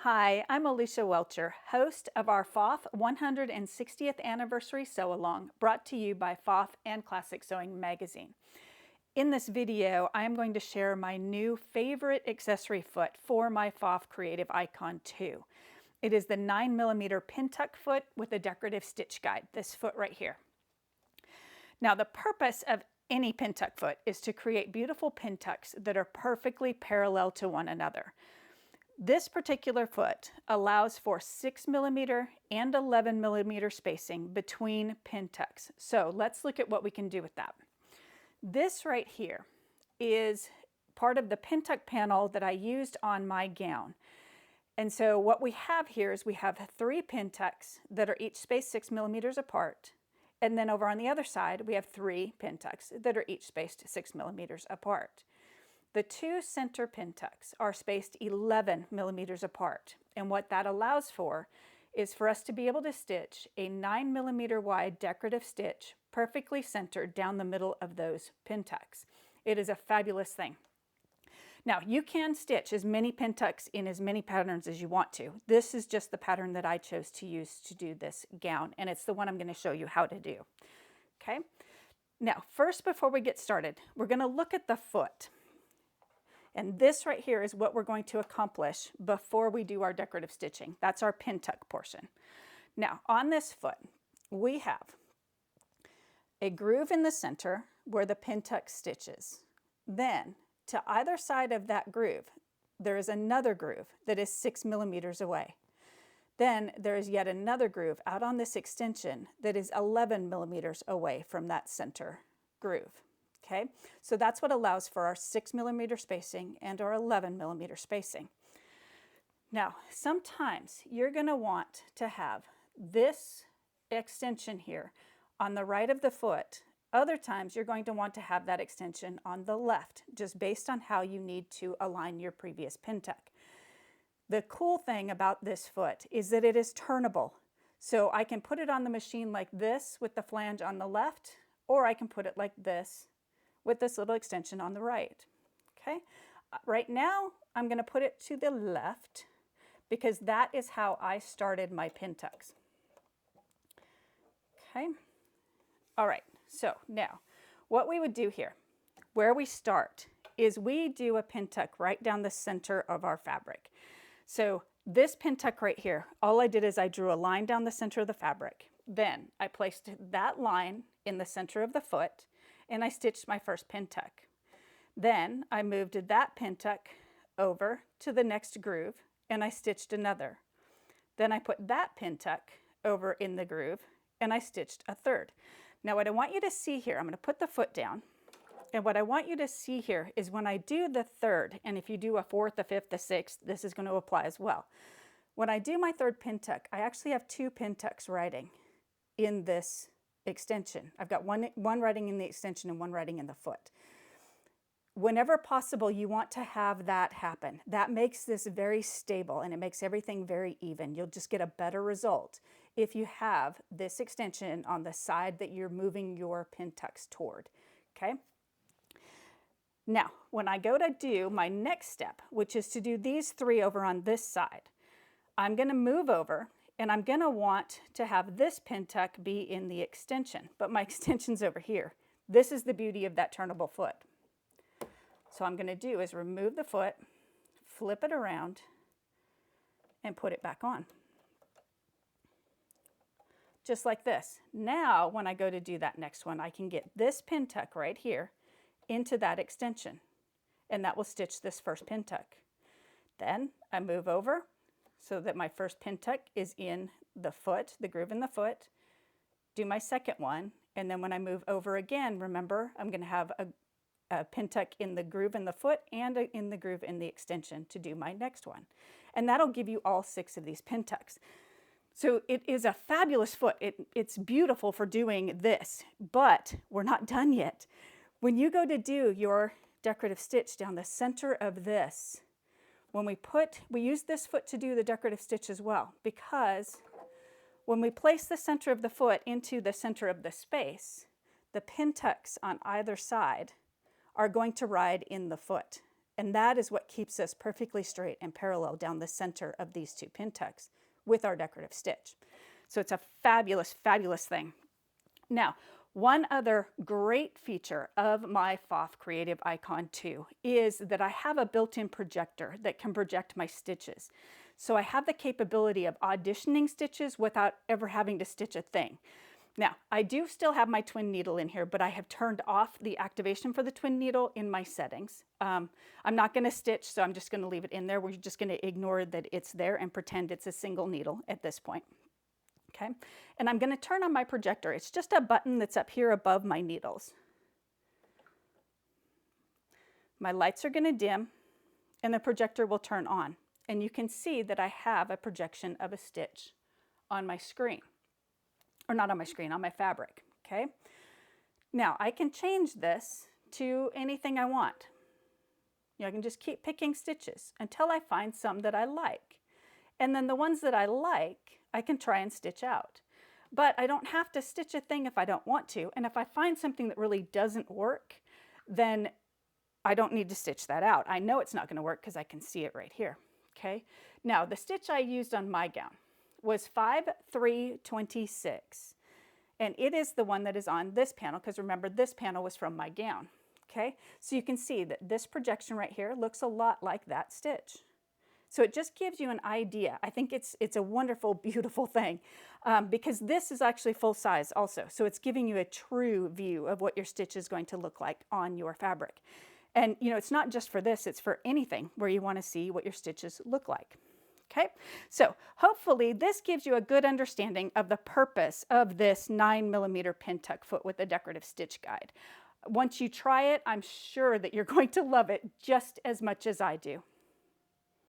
Hi, I'm Alicia Welcher, host of our PFAFF 160th Anniversary Sew-Along, brought to you by PFAFF and Classic Sewing magazine. In this video, I am going to share my new favorite accessory foot for my PFAFF Creative Icon 2. It is the 9mm Pintuck foot with a decorative stitch guide, this foot right here. Now, the purpose of any Pintuck foot is to create beautiful pintucks that are perfectly parallel to one another. This particular foot allows for 6mm and 11mm spacing between pintucks. So let's look at what we can do with that. This right here is part of the Pintuck panel that I used on my gown. And so what we have here is we have 3 pintucks that are each spaced 6mm apart. And then over on the other side, we have 3 pintucks that are each spaced 6mm apart. The 2 center pintucks are spaced 11mm apart, and what that allows for is for us to be able to stitch a 9mm wide decorative stitch perfectly centered down the middle of those pintucks. It is a fabulous thing. Now, you can stitch as many pintucks in as many patterns as you want to. This is just the pattern that I chose to use to do this gown, and it's the one I'm going to show you how to do. Okay? Now, first, before we get started, we're going to look at the foot. And this right here is what we're going to accomplish before we do our decorative stitching. That's our Pintuck portion. Now, on this foot, we have a groove in the center where the Pintuck stitches. Then, to either side of that groove, there is another groove that is 6mm away. Then there is yet another groove out on this extension that is 11mm away from that center groove. Okay, so that's what allows for our 6mm spacing and our 11mm spacing. Now, sometimes you're going to want to have this extension here on the right of the foot. Other times you're going to want to have that extension on the left, just based on how you need to align your previous Pintuck. The cool thing about this foot is that it is turnable. So I can put it on the machine like this with the flange on the left, or I can put it like this with this little extension on the right. Okay, right now I'm going to put it to the left because that is how I started my Pintucks. Okay, all right, so now what we would do here, where we start, is we do a Pintuck right down the center of our fabric. So this Pintuck right here, all I did is I drew a line down the center of the fabric. Then I placed that line in the center of the foot, and I stitched my first Pintuck. Then I moved that Pintuck over to the next groove, and I stitched another. Then I put that Pintuck over in the groove, and I stitched a third. Now what I want you to see here, I'm going to put the foot down, and what I want you to see here is when I do the third, and if you do a fourth, a fifth, a sixth, this is going to apply as well. When I do my third Pintuck, I actually have 2 Pintucks riding in this extension. I've got one riding in the extension and one riding in the foot. Whenever possible, you want to have that happen. That makes this very stable and it makes everything very even. You'll just get a better result if you have this extension on the side that you're moving your Pintucks toward. Okay? Now, when I go to do my next step, which is to do these 3 over on this side, I'm going to move over and I'm going to want to have this Pintuck be in the extension, but my extension's over here. This is the beauty of that turnable foot. So I'm going to do is remove the foot, flip it around, and put it back on. Just like this. Now, when I go to do that next one, I can get this Pintuck right here into that extension, and that will stitch this first Pintuck. Then I move over so that my first Pintuck is in the foot, the groove in the foot, do my second one, and then when I move over again, remember, I'm going to have a Pintuck in the groove in the foot and in the groove in the extension to do my next one. And that'll give you all 6 of these Pintucks. So it is a fabulous foot. It's beautiful for doing this, but we're not done yet. When you go to do your decorative stitch down the center of this, when we use this foot to do the decorative stitch as well, because when we place the center of the foot into the center of the space, the Pintucks on either side are going to ride in the foot. And that is what keeps us perfectly straight and parallel down the center of these two Pintucks with our decorative stitch. So it's a fabulous, fabulous thing. Now, one other great feature of my PFAFF Creative Icon 2 is that I have a built-in projector that can project my stitches. So I have the capability of auditioning stitches without ever having to stitch a thing. Now, I do still have my twin needle in here, but I have turned off the activation for the twin needle in my settings. I'm not going to stitch, so I'm just going to leave it in there. We're just going to ignore that it's there and pretend it's a single needle at this point. Okay, and I'm going to turn on my projector. It's just a button that's up here above my needles. My lights are going to dim, and the projector will turn on. And you can see that I have a projection of a stitch on my screen. Or not on my screen, on my fabric, okay? Now, I can change this to anything I want. I can just keep picking stitches until I find some that I like. And then the ones that I like, I can try and stitch out. But I don't have to stitch a thing if I don't want to. And if I find something that really doesn't work, then I don't need to stitch that out. I know it's not going to work because I can see it right here, okay? Now, the stitch I used on my gown was 5/3/26, and it is the one that is on this panel, because remember, this panel was from my gown, okay? So you can see that this projection right here looks a lot like that stitch. So it just gives you an idea. I think it's a wonderful, beautiful thing, because this is actually full size also. So it's giving you a true view of what your stitch is going to look like on your fabric. And it's not just for this, it's for anything where you want to see what your stitches look like. Okay, so hopefully this gives you a good understanding of the purpose of this 9mm Pintuck foot with the decorative stitch guide. Once you try it, I'm sure that you're going to love it just as much as I do.